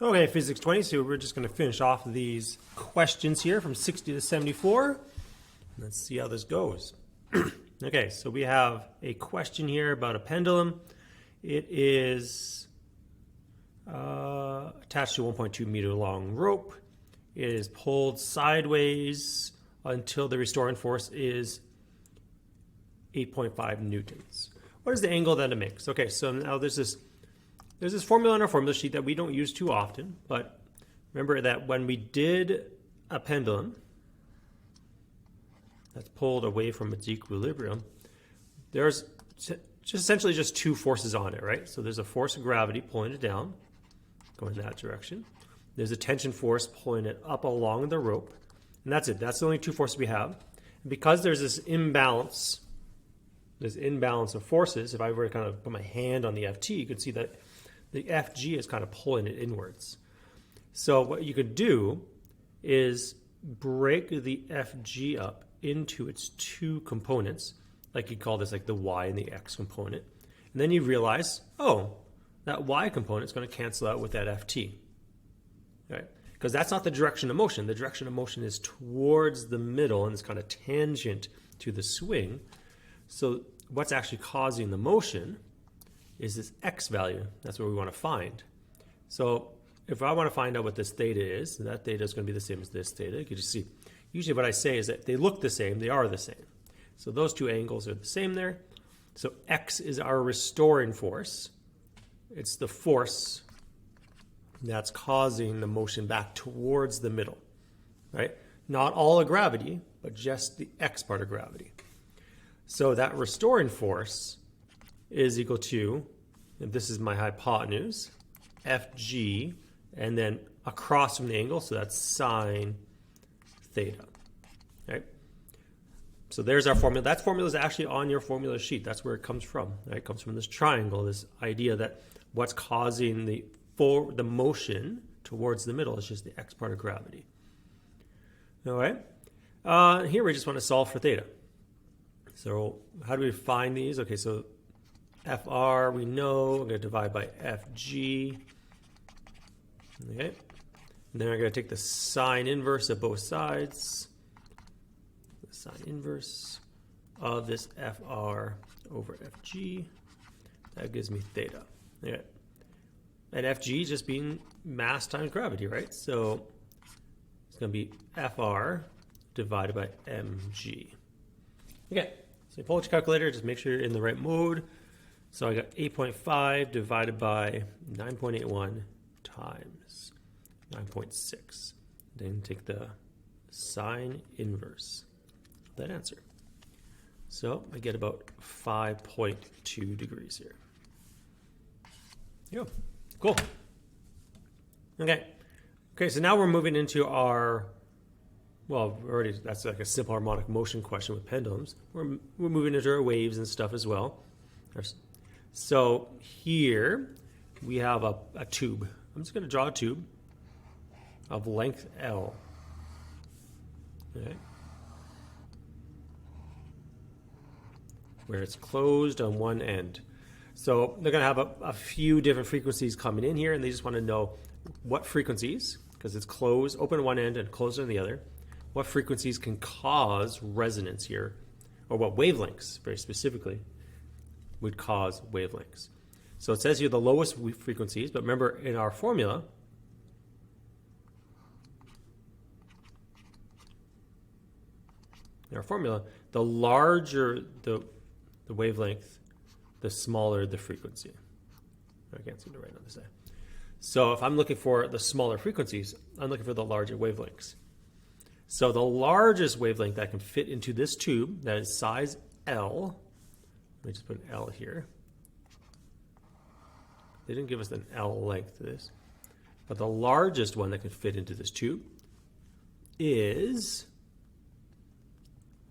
Okay, Physics 20, so we're just going to finish off these questions here from 60 to 74. Let's see how this goes. Okay, so we have a question here about a pendulum. It is attached to a 1.2 meter long rope. It is pulled sideways until the restoring force is 8.5 newtons. What is the angle that it makes? Okay, so now there's this formula in our formula sheet that we don't use too often, but remember that when we did a pendulum that's pulled away from its equilibrium, there's essentially just two forces on it, right? So there's a force of gravity pulling it down, going that direction. There's a tension force pulling it up along the rope, and that's it. That's the only two forces we have. And because there's this imbalance of forces, if I were to kind of put my hand on the FT, you could see that the FG is kind of pulling it inwards. So what you could do is break the FG up into its two components, like you call this like the Y and the X component. And then you realize, oh, that Y component is going to cancel out with that FT, right? Because that's not the direction of motion. The direction of motion is towards the middle and it's kind of tangent to the swing. So what's actually causing the motion is this X value. That's what we want to find. So if I want to find out what this theta is, that theta is going to be the same as this theta. You can just see, usually what I say is that they look the same, they are the same. So those two angles are the same there. So X is our restoring force. It's the force that's causing the motion back towards the middle, right? Not all of gravity, but just the X part of gravity. So that restoring force is equal to, and this is my hypotenuse, Fg, and then across from the angle, so that's sine theta, right? So there's our formula. That formula is actually on your formula sheet. That's where it comes from, right? It comes from this triangle, this idea that what's causing the motion towards the middle is just the X part of gravity. All right. Here we just want to solve for theta. So how do we find these? Okay, so FR we know, we're going to divide by FG. Okay, and then we're going to take the sine inverse of both sides. The sine inverse of this FR over FG. That gives me theta. Okay. And FG just being mass times gravity, right? So it's going to be FR divided by mg. Okay, so you pull out your calculator, just make sure you're in the right mode. So I got 8.5 divided by 9.81 times 9.6. Then take the sine inverse of that answer. So I get about 5.2 degrees here. Yeah, cool. Okay, so now we're moving into our, well, already that's like a simple harmonic motion question with pendulums. We're moving into our waves and stuff as well. So here we have a tube. I'm just going to draw a tube of length L. Okay. Where it's closed on one end. So they're going to have a few different frequencies coming in here, and they just want to know what frequencies, because it's closed, open on one end and closed on the other, what frequencies can cause resonance here, or what wavelengths, very specifically, would cause wavelengths. So it says here the lowest frequencies, but remember in our formula, the larger the wavelength, the smaller the frequency. I can't seem to write on this side. So if I'm looking for the smaller frequencies, I'm looking for the larger wavelengths. So the largest wavelength that can fit into this tube, that is size L, let me just put an L here. They didn't give us an L length to this. But the largest one that can fit into this tube is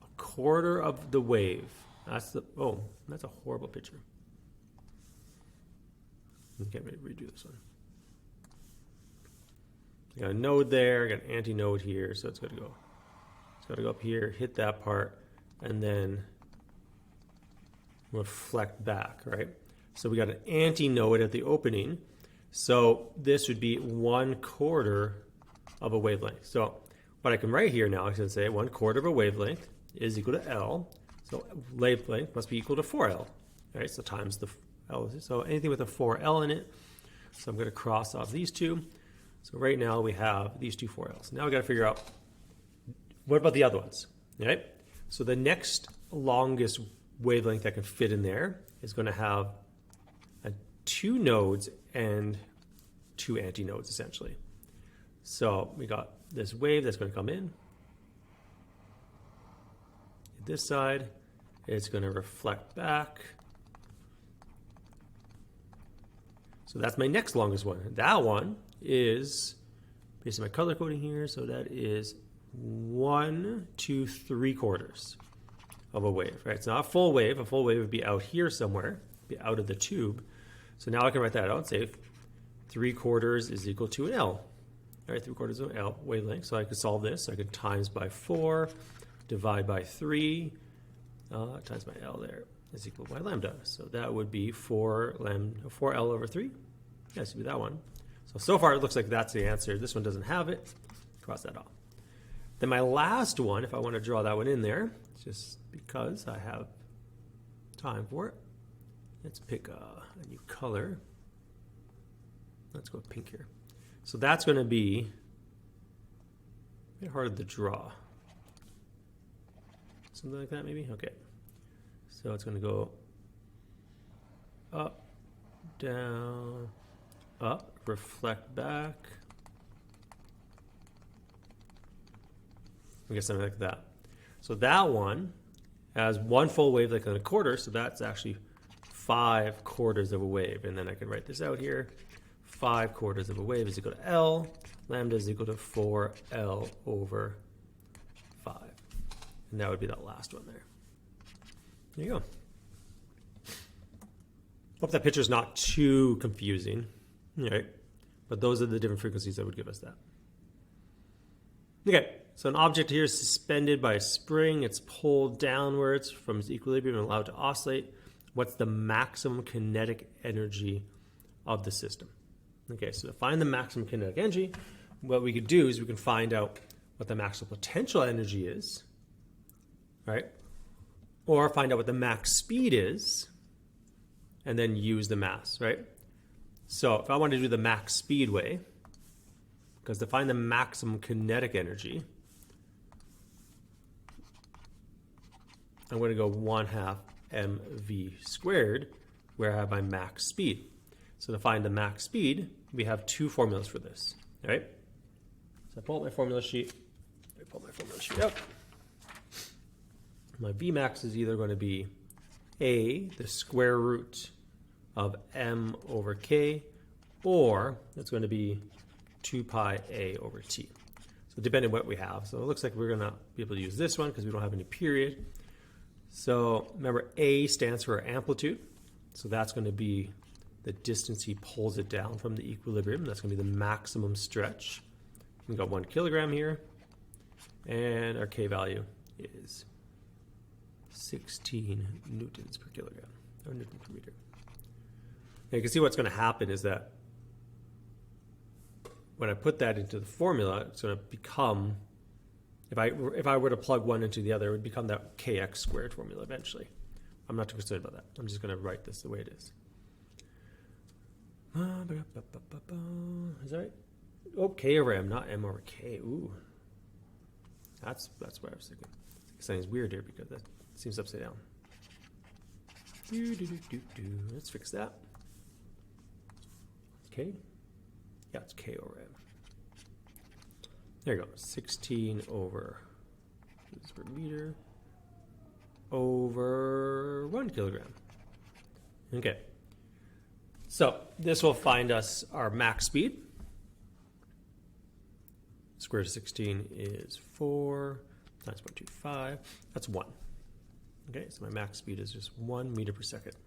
a quarter of the wave. That's a horrible picture. Okay, let me redo this one. I got a node there, I got an anti-node here, so it's got to go up here, hit that part, and then reflect back, right? So we got an anti-node at the opening. So this would be 1/4 of a wavelength. So what I can write here now, I can say 1/4 of a wavelength is equal to L. So wavelength must be equal to 4L. All right, so times the L. So anything with a 4L in it. So I'm going to cross off these two. So right now we have these two 4Ls. Now we got to figure out, what about the other ones? All right. So the next longest wavelength that can fit in there is going to have 2 nodes and 2 antinodes essentially. So we got this wave that's going to come in. This side, it's going to reflect back. So that's my next longest one. That one is, based on my color coding here, so that is 1 to 3/4 of a wave, right? It's not a full wave. A full wave would be out here somewhere, be out of the tube. So now I can write that out and say 3/4 is equal to an L. All right, 3/4 of an L wavelength. So I could solve this. So I could times by 4, divide by 3, times my L there is equal to my lambda. So that would be 4L over 3. Yes, it would be that one. So far it looks like that's the answer. This one doesn't have it. Cross that off. Then my last one, if I want to draw that one in there, just because I have time for it, let's pick a new color. Let's go pink here. So that's going to be a bit harder to draw. Something like that maybe? Okay. So it's going to go up, down, up, reflect back. I guess something like that. So that one has 1 full wavelength and 1/4, so that's actually 5/4 of a wave. And then I can write this out here. 5/4 of a wave is equal to L. Lambda is equal to 4L over 5. And that would be that last one there. There you go. Hope that picture is not too confusing. All right. But those are the different frequencies that would give us that. Okay. So an object here is suspended by a spring. It's pulled downwards from its equilibrium and allowed to oscillate. What's the maximum kinetic energy of the system? Okay, so to find the maximum kinetic energy, what we could do is we can find out what the maximum potential energy is, right? Or find out what the max speed is, and then use the mass, right? So if I want to do the max speed way, because to find the maximum kinetic energy, I'm going to go 1/2 mv squared, where I have my max speed. So to find the max speed, we have 2 formulas for this, all right? So I pull out my formula sheet. I pull my formula sheet out. My Vmax is either going to be A, the square root of m over k, or it's going to be 2 pi a over t. So depending on what we have. So it looks like we're going to be able to use this one because we don't have any period. So remember, A stands for amplitude. So that's going to be the distance he pulls it down from the equilibrium. That's going to be the maximum stretch. We've got 1 kilogram here. And our K value is 16 newtons per kilogram, or newton per meter. And you can see what's going to happen is that when I put that into the formula, it's going to become, if I were to plug one into the other, it would become that kx squared formula eventually. I'm not too concerned about that. I'm just going to write this the way it is. Is that right? Oh, k over m, not m over k. Ooh. That's what I was thinking. Something's weird here because that seems upside down. Let's fix that. K? Yeah, it's k over m. There you go. 16 over newtons per meter over 1 kilogram. Okay. So this will find us our max speed. Square root of 16 is 4 times 0.25. That's 1. Okay, so my max speed is just 1 meter per second.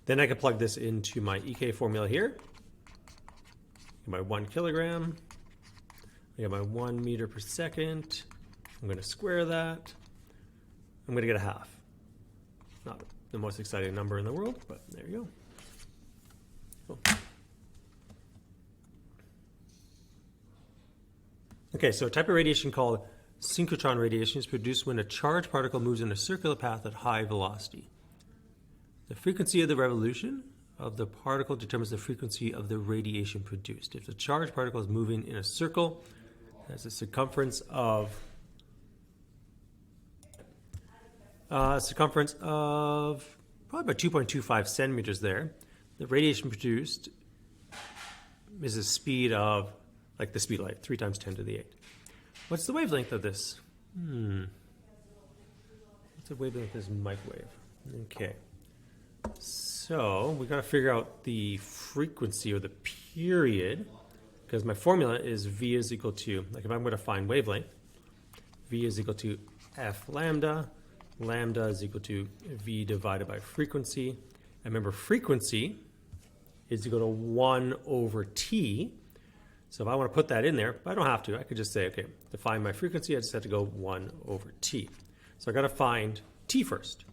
Then I can plug this into my EK formula here. My 1 kilogram. I got my 1 meter per second. I'm going to square that. I'm going to get a half. the most exciting number in the world, but there you go. Cool. Okay, so a type of radiation called synchrotron radiation is produced when a charged particle moves in a circular path at high velocity. The frequency of the revolution of the particle determines the frequency of the radiation produced. If the charged particle is moving in a circle, it has a circumference of probably about 2.25 centimeters there. The radiation produced is a speed of, like the speed of light, 3 times 10 to the 8. What's the wavelength of this? What's the wavelength of this microwave? Okay. So we got to figure out the frequency or the period, because my formula is V is equal to, like if I'm going to find wavelength, V is equal to F lambda. Lambda is equal to V divided by frequency. And remember, frequency is equal to 1 over T. So if I want to put that in there, but I don't have to. I could just say, okay, to find my frequency, I just have to go 1 over T. So I got to find T first.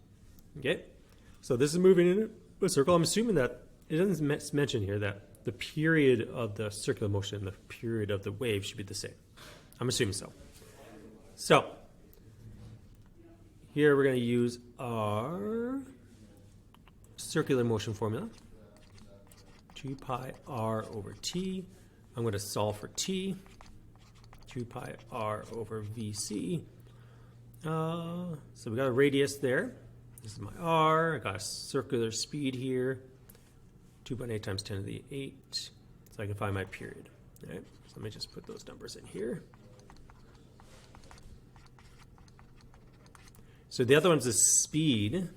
Okay? So this is moving in a circle. I'm assuming that it doesn't mention here that the period of the circular motion and the period of the wave should be the same. I'm assuming so. So here we're going to use our circular motion formula. 2 pi r over t. I'm going to solve for t. 2 pi r over vc. So we got a radius there. This is my r. I got a circular speed here. 2.8 times 10 to the 8. So I can find my period. All right. So let me just put those numbers in here. So the other one's the speed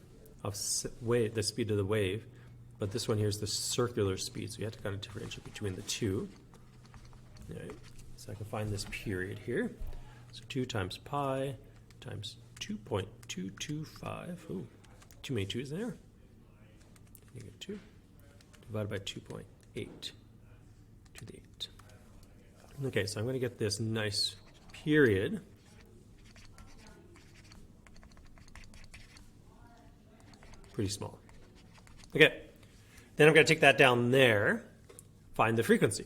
of wave, the speed of the wave, but this one here is the circular speed. So you have to kind of differentiate between the two. All right. So I can find this period here. So 2 times pi times 2.225. Ooh, too many 2's there. -2 divided by 2.8 to the 8. Okay, so I'm going to get this nice period. Pretty small. Okay, then I'm going to take that down there, find the frequency.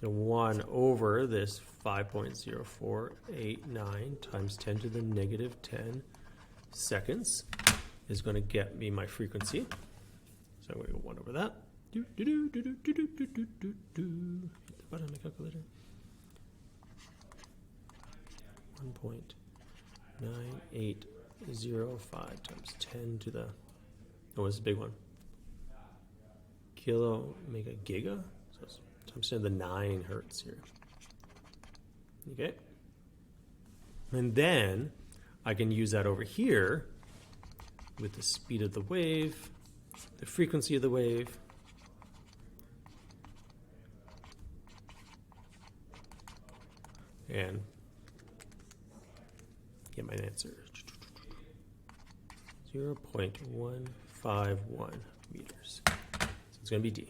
So 1 over this 5.0489 times 10 to the negative 10 seconds is going to get me my frequency. So I'm going to go 1 over that. Hit the button on my calculator. 1.9805 times 10 to the, oh, it's a big one. Kilo mega giga. So it's times 10 to the 9 hertz here. Okay. And then I can use that over here with the speed of the wave, the frequency of the wave, and get my answer. 0.151 meters. So it's going to be D.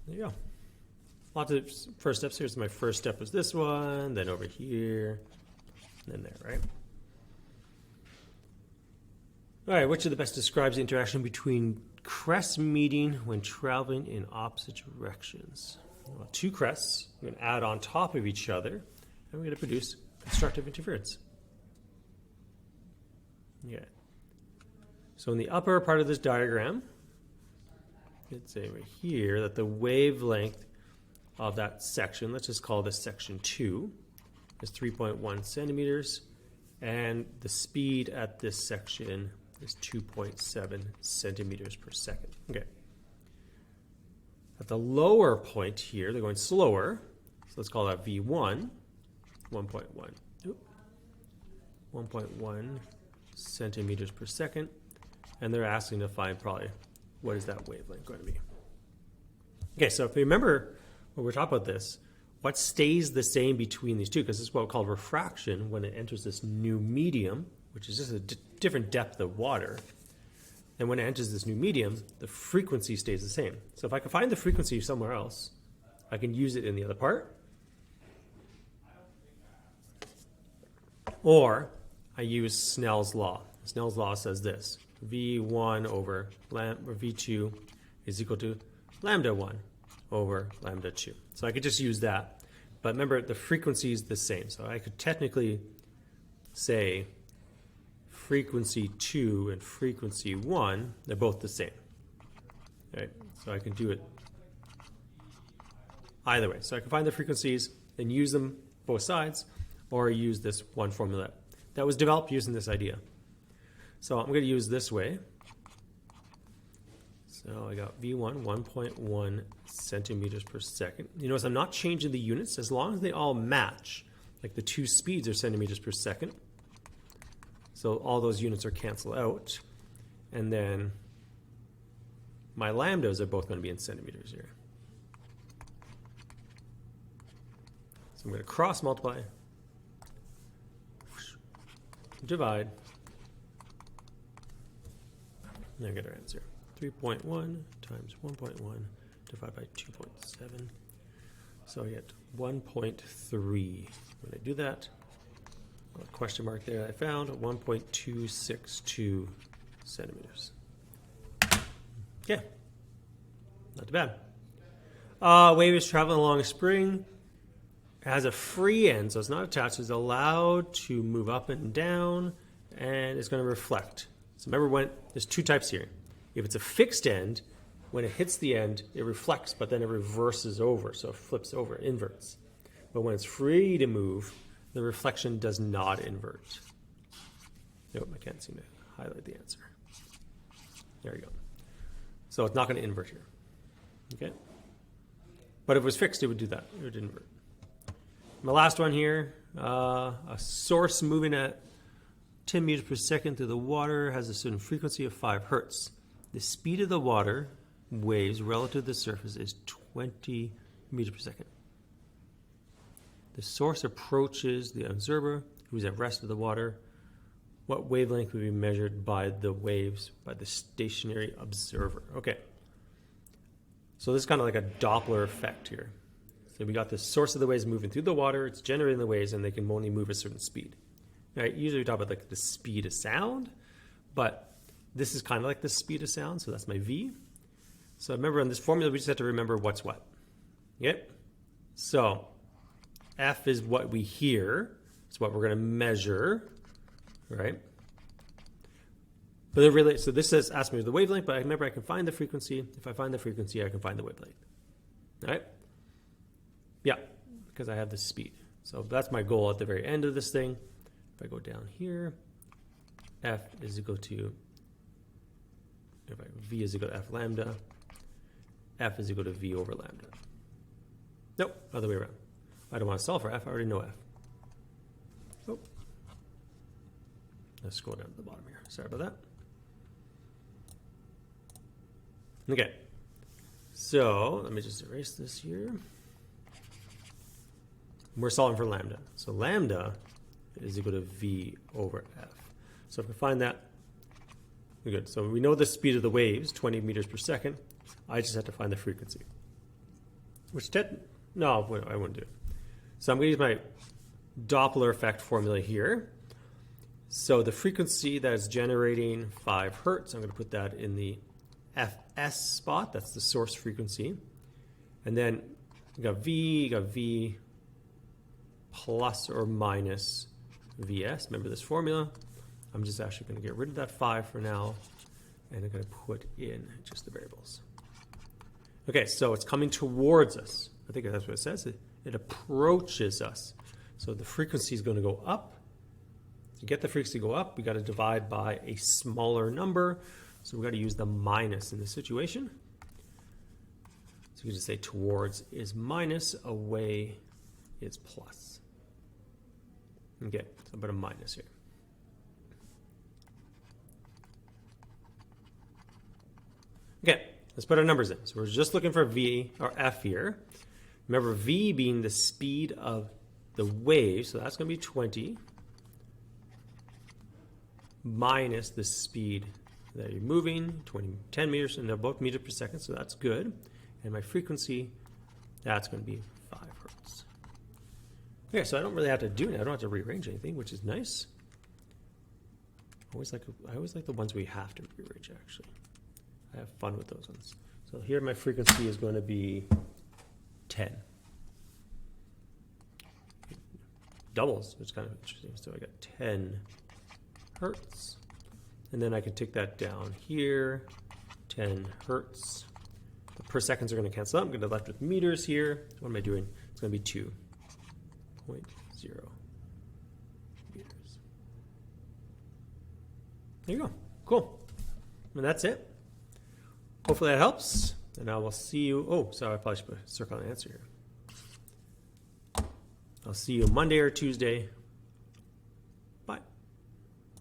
There you go. Lots of first steps here. So my first step was this one, then over here, then there, right? All right, which of the best describes the interaction between crests meeting when traveling in opposite directions? Well, 2 crests, we're going to add on top of each other, and we're going to produce constructive interference. Yeah. So in the upper part of this diagram, let's say right here that the wavelength of that section, let's just call this section 2, is 3.1 centimeters, and the speed at this section is 2.7 centimeters per second. Okay. At the lower point here, they're going slower, so let's call that V1, 1.1 centimeters per second, and they're asking to find probably what is that wavelength going to be. Okay, so if you remember when we're talking about this, what stays the same between these two, because this is what we call refraction when it enters this new medium, which is just a different depth of water. And when it enters this new medium, the frequency stays the same. So if I can find the frequency somewhere else, I can use it in the other part. Or I use Snell's law. Snell's law says this: V1 over V2 is equal to lambda 1 over lambda 2. So I could just use that. But remember, the frequency is the same. So I could technically say frequency 2 and frequency 1, they're both the same. Right? So I can do it either way. So I can find the frequencies and use them both sides, or use this one formula that was developed using this idea. So I'm going to use this way. So I got V1, 1.1 centimeters per second. You notice I'm not changing the units as long as they all match. Like the two speeds are centimeters per second. So all those units are canceled out. And then my lambdas are both going to be in centimeters here. So I'm going to cross multiply, divide, and I get our answer. 3.1 times 1.1 divided by 2.7. So I get 1.3. When I do that, a question mark there I found, 1.262 centimeters. Yeah, not too bad. Wave is traveling along a spring. It has a free end, so it's not attached. It's allowed to move up and down, and it's going to reflect. So remember, when there's two types here. If it's a fixed end, when it hits the end, it reflects, but then it reverses over, so it flips over, inverts. But when it's free to move, the reflection does not invert. Nope, I can't seem to highlight the answer. There we go. So it's not going to invert here. Okay? But if it was fixed, it would do that. It would invert. My last one here, a source moving at 10 meters per second through the water has a certain frequency of 5 hertz. The speed of the water waves relative to the surface is 20 meters per second. The source approaches the observer, who's at rest of the water. What wavelength would be measured by the waves by the stationary observer? Okay. So this is kind of like a Doppler effect here. So we got the source of the waves moving through the water, it's generating the waves, and they can only move a certain speed. Right? Usually we talk about like the speed of sound, but this is kind of like the speed of sound, so that's my V. So remember, in this formula, we just have to remember what's what. Yep. So F is what we hear. It's what we're going to measure, right? But really, so this says ask me the wavelength, but I remember I can find the frequency. If I find the frequency, I can find the wavelength. All right? Yeah, because I have the speed. So that's my goal at the very end of this thing. If I go down here, F is equal to, V is equal to F lambda, F is equal to V over lambda. Nope, other way around. I don't want to solve for F, I already know F. Oh. Let's scroll down to the bottom here. Sorry about that. Okay, so let me just erase this here. We're solving for lambda. So lambda is equal to V over F. So if we find that, we're good. So we know the speed of the waves, 20 meters per second. I just have to find the frequency. No, I wouldn't do it. So I'm going to use my Doppler effect formula here. So the frequency that is generating 5 hertz, I'm going to put that in the Fs spot. That's the source frequency. And then you got V plus or minus Vs. Remember this formula. I'm just actually going to get rid of that 5 for now, and I'm going to put in just the variables. Okay, so it's coming towards us. I think that's what it says. It approaches us. So the frequency is going to go up. To get the frequency to go up, we got to divide by a smaller number. So we've got to use the minus in this situation. So you can just say towards is minus, away is plus. Okay, so I'll put a minus here. Okay, let's put our numbers in. So we're just looking for V or F here. Remember V being the speed of the wave, so that's going to be 20 minus the speed that you're moving, 10 meters, and they're both meters per second, so that's good. And my frequency, that's going to be 5 hertz. Okay, so I don't really have to do anything. I don't have to rearrange anything, which is nice. I always like the ones we have to rearrange, actually. I have fun with those ones. So here my frequency is going to be 10. Doubles, which is kind of interesting. So I got 10 hertz. And then I can take that down here, 10 hertz. The per seconds are going to cancel out. I'm going to be left with meters here. What am I doing? It's going to be 2.0 meters. There you go. Cool. And that's it. Hopefully that helps. And I will see you. Oh, sorry, I probably should put a circle on the answer here. I'll see you Monday or Tuesday